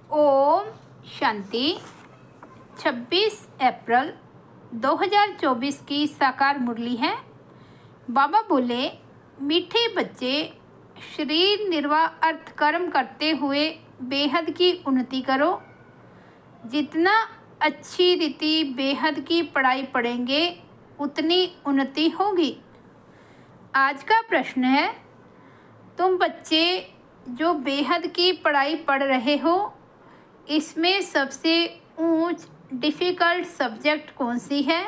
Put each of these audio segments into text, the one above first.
ओम शांति। 26 अप्रैल 2024 की साकार मुरली है। बाबा बोले, मीठे बच्चे, शरीर निर्वाह अर्थ कर्म करते हुए बेहद की उन्नति करो। जितना अच्छी रीति बेहद की पढ़ाई पढ़ेंगे उतनी उन्नति होगी। आज का प्रश्न है, तुम बच्चे जो बेहद की पढ़ाई पढ़ रहे हो, इसमें सबसे ऊंच डिफ़िकल्ट सब्जेक्ट कौन सी है?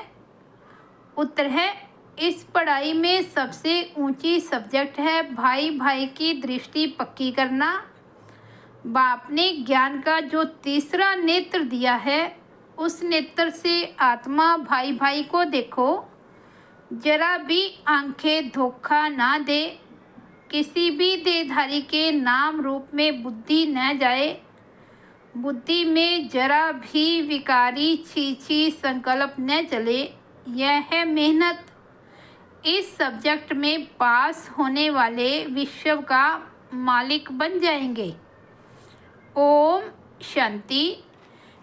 उत्तर है, इस पढ़ाई में सबसे ऊंची सब्जेक्ट है भाई भाई की दृष्टि पक्की करना। बाप ने ज्ञान का जो तीसरा नेत्र दिया है, उस नेत्र से आत्मा भाई भाई को देखो। जरा भी आंखें धोखा ना दे, किसी भी देहधारी के नाम रूप में बुद्धि न जाए। बुद्धि में जरा भी विकारी छी संकल्प न चले। यह है मेहनत। इस सब्जेक्ट में पास होने वाले विश्व का मालिक बन जाएंगे। ओम शांति।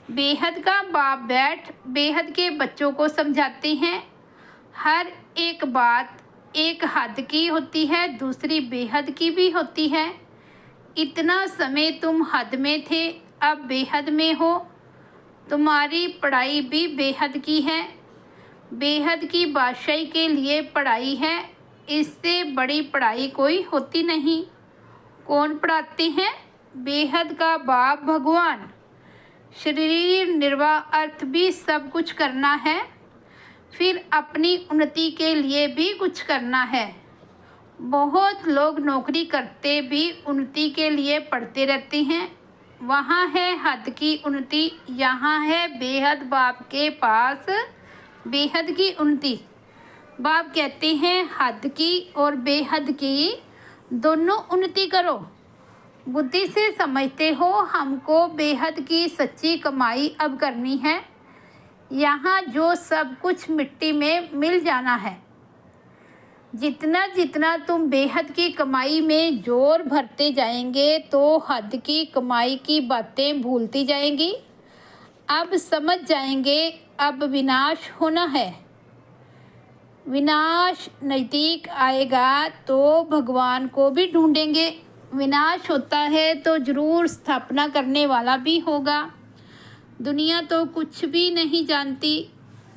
बेहद का बाप बैठ बेहद के बच्चों को समझाते हैं। हर एक बात एक हद की होती है, दूसरी बेहद की भी होती है। इतना समय तुम हद में थे, अब बेहद में हो। तुम्हारी पढ़ाई भी बेहद की है। बेहद की बादशाही के लिए पढ़ाई है। इससे बड़ी पढ़ाई कोई होती नहीं। कौन पढ़ाते हैं? बेहद का बाप भगवान। शरीर निर्वाह अर्थ भी सब कुछ करना है, फिर अपनी उन्नति के लिए भी कुछ करना है। बहुत लोग नौकरी करते भी उन्नति के लिए पढ़ते रहते हैं। वहाँ है हद की उन्नति, यहाँ है बेहद बाप के पास बेहद की उन्नति। बाप कहते हैं हद की और बेहद की दोनों उन्नति करो। बुद्धि से समझते हो हमको बेहद की सच्ची कमाई अब करनी है। यहाँ जो सब कुछ मिट्टी में मिल जाना है। जितना जितना तुम बेहद की कमाई में जोर भरते जाएंगे तो हद की कमाई की बातें भूलती जाएंगी। अब समझ जाएंगे अब विनाश होना है। विनाश नज़दीक आएगा तो भगवान को भी ढूंढेंगे। विनाश होता है तो ज़रूर स्थापना करने वाला भी होगा। दुनिया तो कुछ भी नहीं जानती।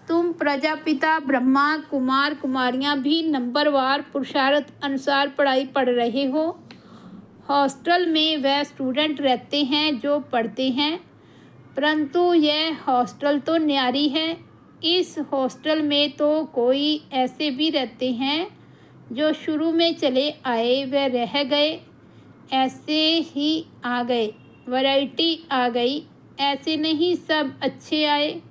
तुम प्रजापिता ब्रह्मा कुमार कुमारियाँ भी नंबरवार पुरुषार्थ अनुसार पढ़ाई पढ़ रहे हो। हॉस्टल में वह स्टूडेंट रहते हैं जो पढ़ते हैं, परंतु यह हॉस्टल तो न्यारी है। इस हॉस्टल में तो कोई ऐसे भी रहते हैं जो शुरू में चले आए व रह गए, ऐसे ही आ गए, वैरायटी आ गई। ऐसे नहीं सब अच्छे आए।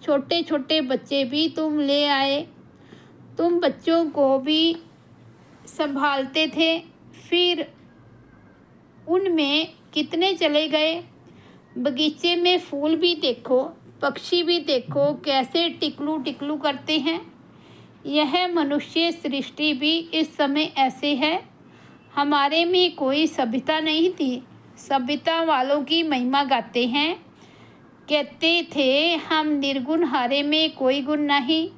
छोटे छोटे बच्चे भी तुम ले आए। तुम बच्चों को भी संभालते थे, फिर उनमें कितने चले गए। बगीचे में फूल भी देखो, पक्षी भी देखो, कैसे टिकलू टिकलू करते हैं। यह मनुष्य सृष्टि भी इस समय ऐसे है। हमारे में कोई सभ्यता नहीं थी। सभ्यता वालों की महिमा गाते हैं। कहते थे हम निर्गुण हारे में कोई गुण नहीं।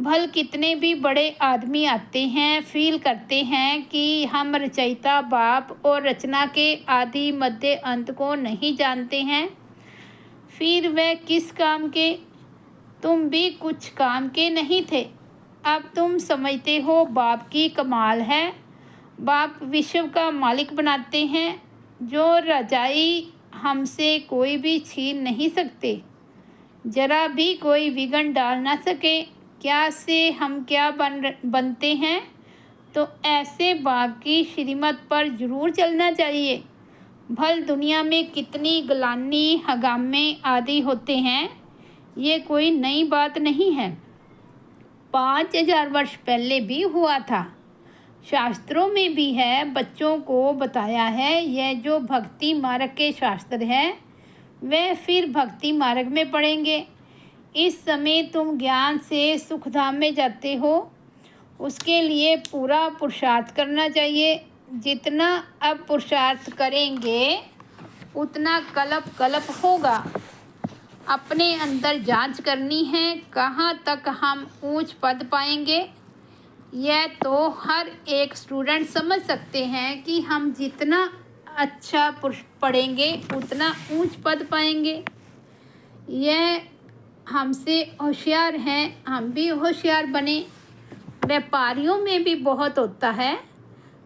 भल कितने भी बड़े आदमी आते हैं, फील करते हैं कि हम रचयिता बाप और रचना के आदि मध्य अंत को नहीं जानते हैं। फिर वह किस काम के? तुम भी कुछ काम के नहीं थे। अब तुम समझते हो बाप की कमाल है। बाप विश्व का मालिक बनाते हैं। जो रजाई हमसे कोई भी छीन नहीं सकते। जरा भी कोई विघ्न डाल ना सके। क्या से हम क्या बनते हैं, तो ऐसे बाप की श्रीमत पर जरूर चलना चाहिए। भल दुनिया में कितनी गलानी हगामे आदि होते हैं, ये कोई नई बात नहीं है। 5000 वर्ष पहले भी हुआ था। शास्त्रों में भी है, बच्चों को बताया है। यह जो भक्ति मार्ग के शास्त्र हैं, वह फिर भक्ति मार्ग में पढ़ेंगे। इस समय तुम ज्ञान से सुखधाम में जाते हो, उसके लिए पूरा पुरुषार्थ करना चाहिए। जितना अब पुरुषार्थ करेंगे उतना कलप कलप होगा। अपने अंदर जांच करनी है, कहाँ तक हम ऊंच पद पाएंगे। यह तो हर एक स्टूडेंट समझ सकते हैं कि हम जितना अच्छा पढ़ेंगे उतना ऊंच पद पाएंगे। यह हमसे होशियार हैं, हम भी होशियार बने। व्यापारियों में भी बहुत होता है,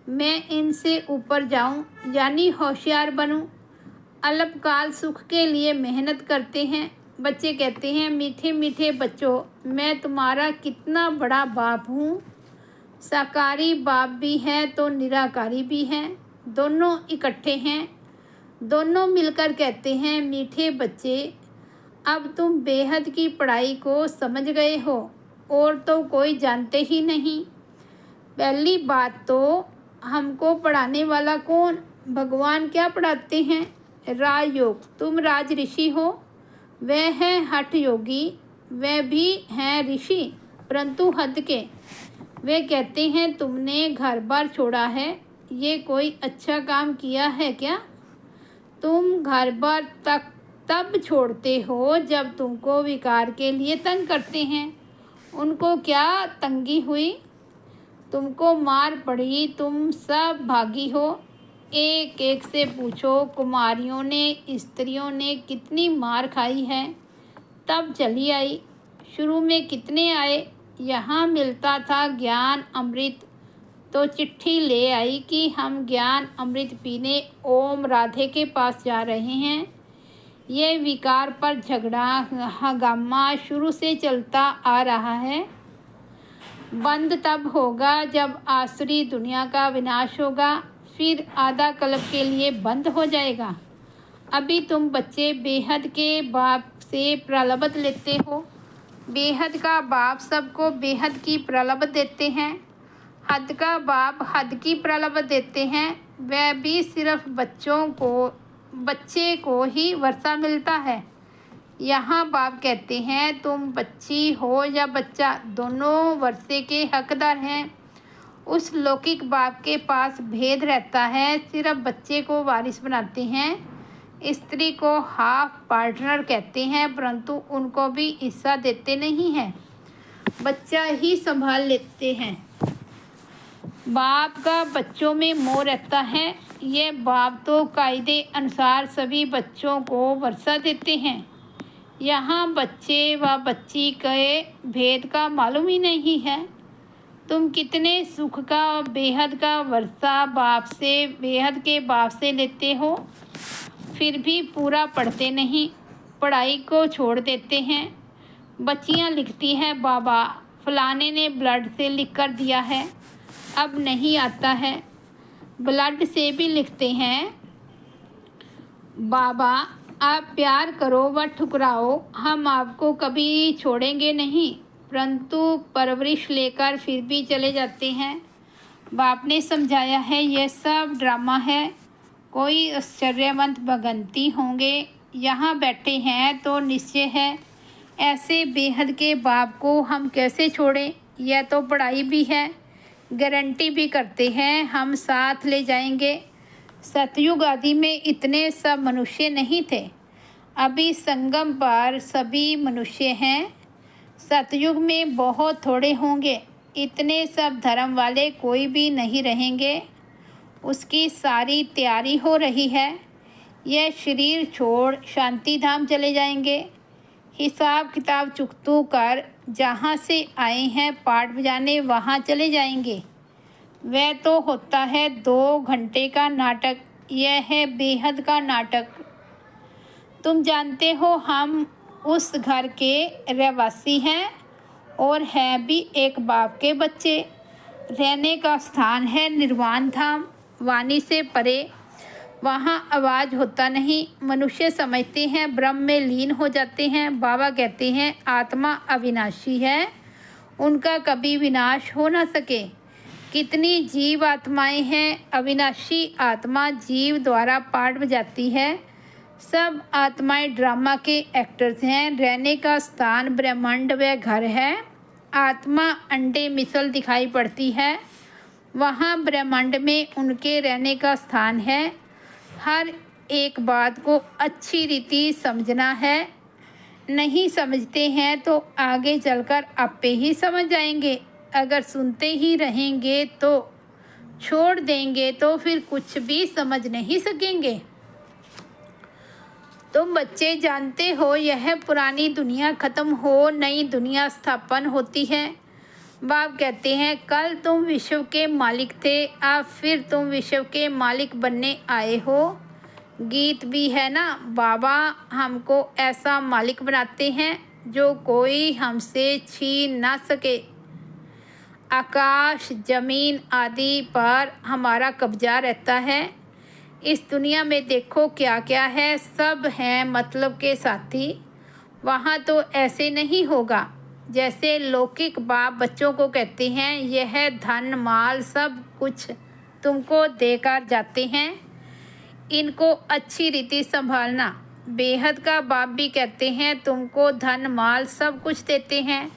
मैं इनसे ऊपर जाऊं यानी होशियार बनूं। अल्पकाल सुख के लिए मेहनत करते हैं। बच्चे कहते हैं, मीठे मीठे बच्चों, मैं तुम्हारा कितना बड़ा बाप हूँ। साकारी बाप भी है तो निराकारी भी है, दोनों इकट्ठे हैं। दोनों मिलकर कहते हैं, मीठे बच्चे, अब तुम बेहद की पढ़ाई को समझ गए हो और तो कोई जानते ही नहीं। पहली बात तो हमको पढ़ाने वाला कौन? भगवान क्या पढ़ाते हैं? राजयोग। तुम राज ऋषि हो, वह है हठ योगी। वह भी हैं ऋषि परंतु हद के। वे कहते हैं, तुमने घर बार छोड़ा है, ये कोई अच्छा काम किया है क्या? तुम घर बार तब छोड़ते हो जब तुमको विकार के लिए तंग करते हैं। उनको क्या तंगी हुई? तुमको मार पड़ी, तुम सब भागी हो। एक एक से पूछो, कुमारियों ने, स्त्रियों ने कितनी मार खाई है, तब चली आई। शुरू में कितने आए, यहाँ मिलता था ज्ञान अमृत, तो चिट्ठी ले आई कि हम ज्ञान अमृत पीने ओम राधे के पास जा रहे हैं। ये विकार पर झगड़ा हंगामा शुरू से चलता आ रहा है। बंद तब होगा जब आसुरी दुनिया का विनाश होगा, फिर आधा कल्प के लिए बंद हो जाएगा। अभी तुम बच्चे बेहद के बाप से प्रलोभन लेते हो। बेहद का बाप सबको बेहद की प्रलोभन देते हैं। हद का बाप हद की प्रलोभन देते हैं, वह भी सिर्फ बच्चे को ही वर्षा मिलता है। यहाँ बाप कहते हैं, तुम बच्ची हो या बच्चा, दोनों वर्षे के हकदार हैं। उस लौकिक बाप के पास भेद रहता है, सिर्फ बच्चे को वारिस बनाते हैं। स्त्री को हाफ पार्टनर कहते हैं, परंतु उनको भी हिस्सा देते नहीं हैं, बच्चा ही संभाल लेते हैं। बाप का बच्चों में मोह रहता है। ये बाप तो कायदे अनुसार सभी बच्चों को वर्षा देते हैं। यहाँ बच्चे व बच्ची के भेद का मालूम ही नहीं है। तुम कितने सुख का बेहद का वर्षा बेहद के बाप से लेते हो, फिर भी पूरा पढ़ते नहीं, पढ़ाई को छोड़ देते हैं। बच्चियाँ लिखती हैं, बाबा फलाने ने ब्लड से लिख कर दिया है, अब नहीं आता है। ब्लड से भी लिखते हैं, बाबा आप प्यार करो व ठुकराओ, हम आपको कभी छोड़ेंगे नहीं, परंतु परवरिश लेकर फिर भी चले जाते हैं। बाप ने समझाया है, यह सब ड्रामा है। कोई आश्चर्यवंत भगंती होंगे यहाँ बैठे हैं तो निश्चय है। ऐसे बेहद के बाप को हम कैसे छोड़ें? यह तो पढ़ाई भी है, गारंटी भी करते हैं हम साथ ले जाएंगे। सतयुग आदि में इतने सब मनुष्य नहीं थे, अभी संगम पर सभी मनुष्य हैं। सतयुग में बहुत थोड़े होंगे, इतने सब धर्म वाले कोई भी नहीं रहेंगे। उसकी सारी तैयारी हो रही है। यह शरीर छोड़ शांति धाम चले जाएंगे। हिसाब किताब चुकतू कर जहाँ से आए हैं पाठ बजाने वहाँ चले जाएंगे। वह तो होता है 2 घंटे का नाटक, यह है बेहद का नाटक। तुम जानते हो हम उस घर के रहवासी हैं और हैं भी एक बाप के बच्चे। रहने का स्थान है निर्वाण धाम, वाणी से परे। वहाँ आवाज़ होता नहीं, मनुष्य समझते हैं ब्रह्म में लीन हो जाते हैं। बाबा कहते हैं आत्मा अविनाशी है, उनका कभी विनाश हो ना सके। कितनी जीव आत्माएं हैं, अविनाशी आत्मा जीव द्वारा पाठ बजाती है। सब आत्माएं ड्रामा के एक्टर्स हैं। रहने का स्थान ब्रह्मांड व घर है। आत्मा अंडे मिसल दिखाई पड़ती है, वहाँ ब्रह्मांड में उनके रहने का स्थान है। हर एक बात को अच्छी रीति समझना है। नहीं समझते हैं तो आगे चलकर आपे ही समझ जाएंगे। अगर सुनते ही रहेंगे तो छोड़ देंगे तो फिर कुछ भी समझ नहीं सकेंगे। तुम बच्चे जानते हो यह पुरानी दुनिया खत्म हो नई दुनिया स्थापन होती है। बाप कहते हैं कल तुम विश्व के मालिक थे, अब फिर तुम विश्व के मालिक बनने आए हो। गीत भी है ना, बाबा हमको ऐसा मालिक बनाते हैं जो कोई हमसे छीन ना सके। आकाश जमीन आदि पर हमारा कब्जा रहता है। इस दुनिया में देखो क्या क्या है, सब हैं मतलब के साथी। वहाँ तो ऐसे नहीं होगा जैसे लौकिक बाप बच्चों को कहते हैं यह धन माल सब कुछ तुमको देकर जाते हैं, इनको अच्छी रीति संभालना। बेहद का बाप भी कहते हैं तुमको धन माल सब कुछ देते हैं,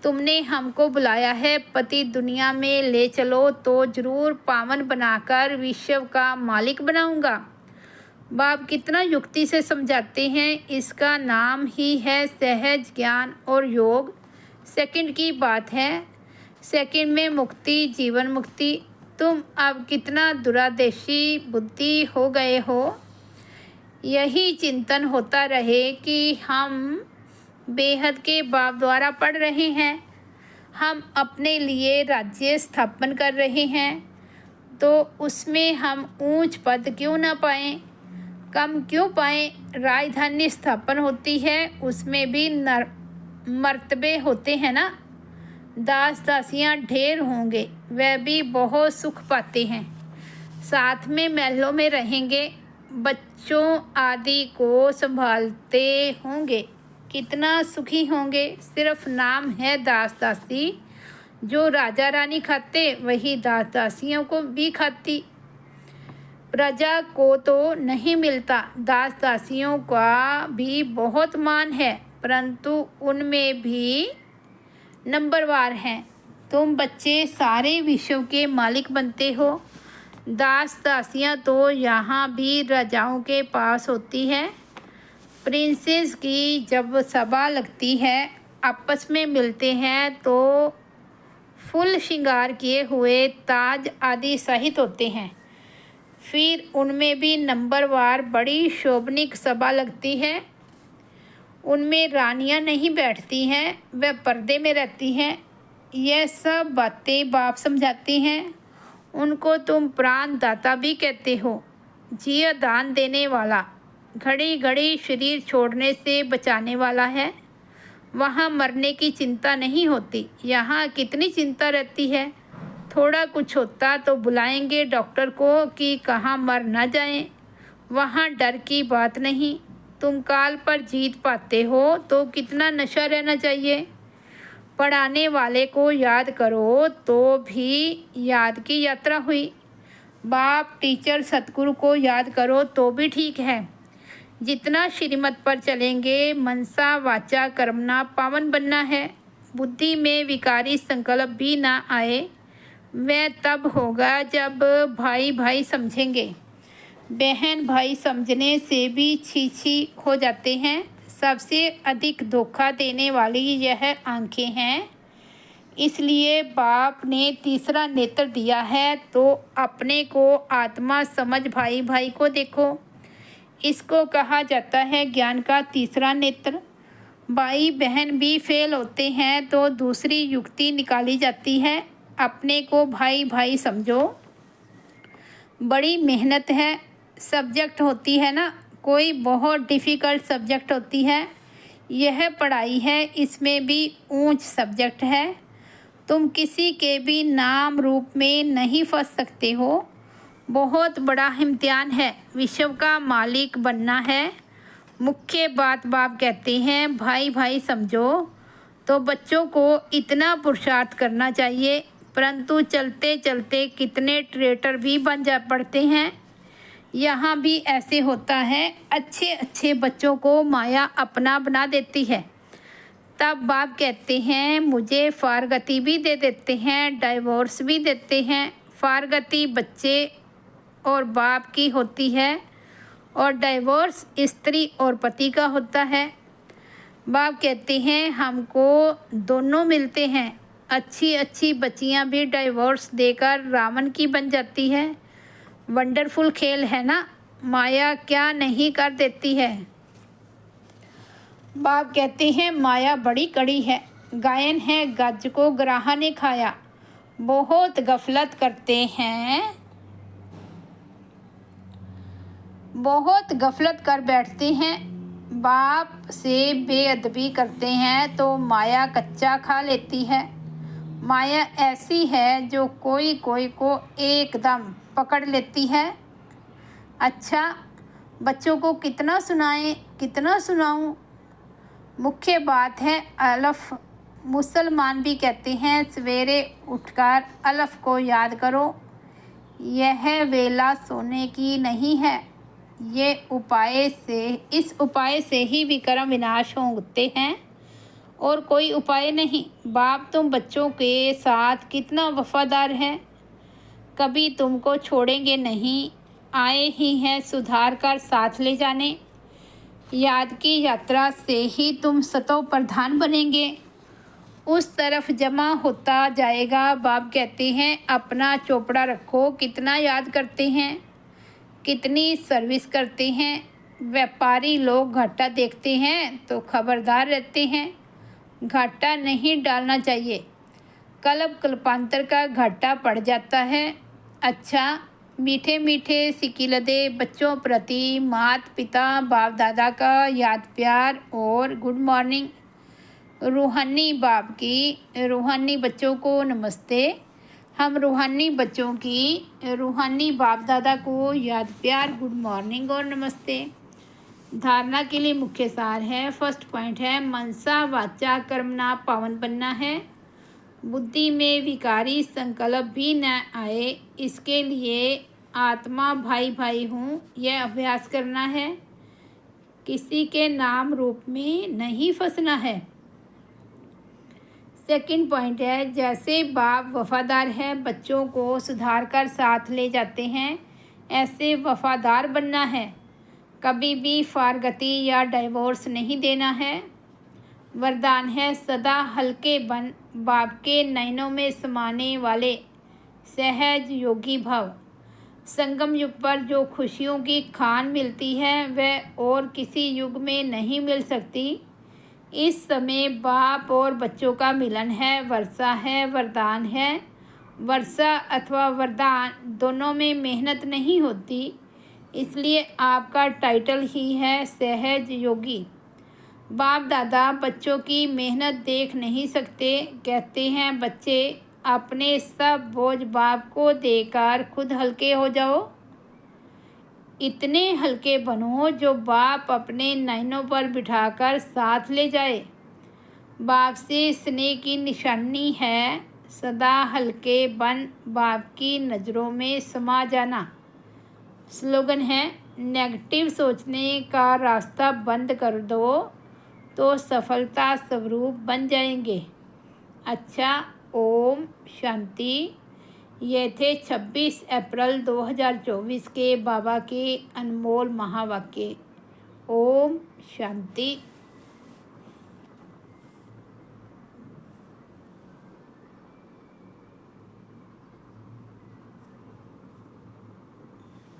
तुमने हमको बुलाया है पति दुनिया में ले चलो तो ज़रूर पावन बनाकर विश्व का मालिक बनाऊंगा। बाप कितना युक्ति से समझाते हैं, इसका नाम ही है सहज ज्ञान और योग। सेकंड की बात है, सेकंड में मुक्ति जीवन मुक्ति। तुम अब कितना दुरादेशी बुद्धि हो गए हो। यही चिंतन होता रहे कि हम बेहद के बाप द्वारा पढ़ रहे हैं, हम अपने लिए राज्य स्थापन कर रहे हैं, तो उसमें हम ऊंच पद क्यों ना पाएं, कम क्यों पाएं। राजधानी स्थापन होती है, उसमें भी मर्तबे होते हैं ना। दास दासियां ढेर होंगे, वह भी बहुत सुख पाते हैं, साथ में महलों में रहेंगे, बच्चों आदि को संभालते होंगे, कितना सुखी होंगे। सिर्फ नाम है दास दासी, जो राजा रानी खाते वही दास दासियों को भी खाती। प्रजा को तो नहीं मिलता, दास दासियों का भी बहुत मान है, परंतु उनमें भी नंबरवार हैं। तुम बच्चे सारे विश्व के मालिक बनते हो। दास दासियाँ तो यहाँ भी राजाओं के पास होती है। प्रिंसेस की जब सभा लगती है, आपस में मिलते हैं तो फुल श्रृंगार किए हुए ताज आदि सहित होते हैं। फिर उनमें भी नंबरवार बड़ी शोभनिक सभा लगती है। उनमें रानियां नहीं बैठती हैं, वह पर्दे में रहती हैं। यह सब बातें बाप समझाते हैं। उनको तुम प्राण दाता भी कहते हो, जिया दान देने वाला, घड़ी घड़ी शरीर छोड़ने से बचाने वाला है। वहाँ मरने की चिंता नहीं होती, यहाँ कितनी चिंता रहती है। थोड़ा कुछ होता तो बुलाएंगे डॉक्टर को कि कहाँ मर ना जाएं। वहाँ डर की बात नहीं। तुम काल पर जीत पाते हो तो कितना नशा रहना चाहिए। पढ़ाने वाले को याद करो तो भी याद की यात्रा हुई। बाप टीचर सतगुरु को याद करो तो भी ठीक है। जितना श्रीमत पर चलेंगे, मनसा वाचा कर्मना पावन बनना है। बुद्धि में विकारी संकल्प भी ना आए। वह तब होगा जब भाई भाई समझेंगे। बहन भाई समझने से भी छी हो जाते हैं। सबसे अधिक धोखा देने वाली यह आंखें हैं। इसलिए बाप ने तीसरा नेत्र दिया है, तो अपने को आत्मा समझ भाई भाई को देखो। इसको कहा जाता है ज्ञान का तीसरा नेत्र। भाई बहन भी फेल होते हैं तो दूसरी युक्ति निकाली जाती है, अपने को भाई भाई समझो। बड़ी मेहनत है, सब्जेक्ट होती है ना, कोई बहुत डिफ़िकल्ट सब्जेक्ट होती है। यह पढ़ाई है, इसमें भी ऊंच सब्जेक्ट है। तुम किसी के भी नाम रूप में नहीं फंस सकते हो। बहुत बड़ा इम्तिहान है, विश्व का मालिक बनना है। मुख्य बात बाप कहते हैं भाई भाई समझो। तो बच्चों को इतना पुरुषार्थ करना चाहिए, परंतु चलते चलते कितने ट्रेटर भी बन जा पड़ते हैं। यहाँ भी ऐसे होता है, अच्छे अच्छे बच्चों को माया अपना बना देती है। तब बाप कहते हैं मुझे फारगति भी दे देते हैं, डाइवोर्स भी देते हैं। फारगति बच्चे और बाप की होती है, और डाइवोर्स स्त्री और पति का होता है। बाप कहते हैं हमको दोनों मिलते हैं। अच्छी अच्छी बच्चियां भी डाइवोर्स देकर रावण की बन जाती है। वंडरफुल खेल है ना, माया क्या नहीं कर देती है। बाप कहते हैं माया बड़ी कड़ी है। गायन है गज को ग्राह ने खाया। बहुत गफलत करते हैं, बहुत गफलत कर बैठते हैं। बाप से बेअदबी करते हैं तो माया कच्चा खा लेती है। माया ऐसी है जो कोई कोई को एकदम पकड़ लेती है। अच्छा, बच्चों को कितना सुनाएं, कितना सुनाऊं। मुख्य बात है अलफ। मुसलमान भी कहते हैं सवेरे उठकर अलफ को याद करो। यह वेला सोने की नहीं है। इस उपाय से ही विक्रम विनाश होते हैं और कोई उपाय नहीं। बाप तुम बच्चों के साथ कितना वफादार है। कभी तुमको छोड़ेंगे नहीं। आए ही हैं सुधार कर साथ ले जाने। याद की यात्रा से ही तुम सतो प्रधान बनेंगे। उस तरफ जमा होता जाएगा। बाप कहते हैं अपना चोपड़ा रखो। कितना याद करते हैं, कितनी सर्विस करते हैं। व्यापारी लोग घाटा देखते हैं तो खबरदार रहते हैं। घाटा नहीं डालना चाहिए, कल्प कल्पांतर का घाटा पड़ जाता है। अच्छा, मीठे मीठे सिकिलदे बच्चों प्रति माता पिता बाप दादा का याद प्यार और गुड मॉर्निंग। रूहानी बाप की रूहानी बच्चों को नमस्ते। हम रूहानी बच्चों की रूहानी बाप दादा को याद प्यार गुड मॉर्निंग और नमस्ते। धारणा के लिए मुख्य सार है। फर्स्ट पॉइंट है मनसा वाचा कर्मणा पावन बनना है। बुद्धि में विकारी संकल्प भी न आए, इसके लिए आत्मा भाई भाई हूँ यह अभ्यास करना है। किसी के नाम रूप में नहीं फंसना है। सेकंड पॉइंट है जैसे बाप वफादार है, बच्चों को सुधार कर साथ ले जाते हैं, ऐसे वफादार बनना है। कभी भी फारगती या डाइवोर्स नहीं देना है। वरदान है सदा हल्के बन, बाप के नयनों में समाने वाले सहज योगी भव। संगम युग पर जो खुशियों की खान मिलती है वह और किसी युग में नहीं मिल सकती। इस समय बाप और बच्चों का मिलन है। वर्षा है, वरदान है। वर्षा अथवा वरदान दोनों में मेहनत नहीं होती, इसलिए आपका टाइटल ही है सहज योगी। बाप दादा बच्चों की मेहनत देख नहीं सकते। कहते हैं बच्चे अपने सब बोझ बाप को देकर खुद हल्के हो जाओ। इतने हल्के बनो जो बाप अपने नयनों पर बिठाकर साथ ले जाए। बाप से स्नेह की निशानी है सदा हल्के बन, बाप की नज़रों में समा जाना। स्लोगन है नेगेटिव सोचने का रास्ता बंद कर दो तो सफलता स्वरूप बन जाएंगे। अच्छा, ओम शांति। ये थे 26 अप्रैल 2024 के बाबा के अनमोल महावाक्य। ओम शांति।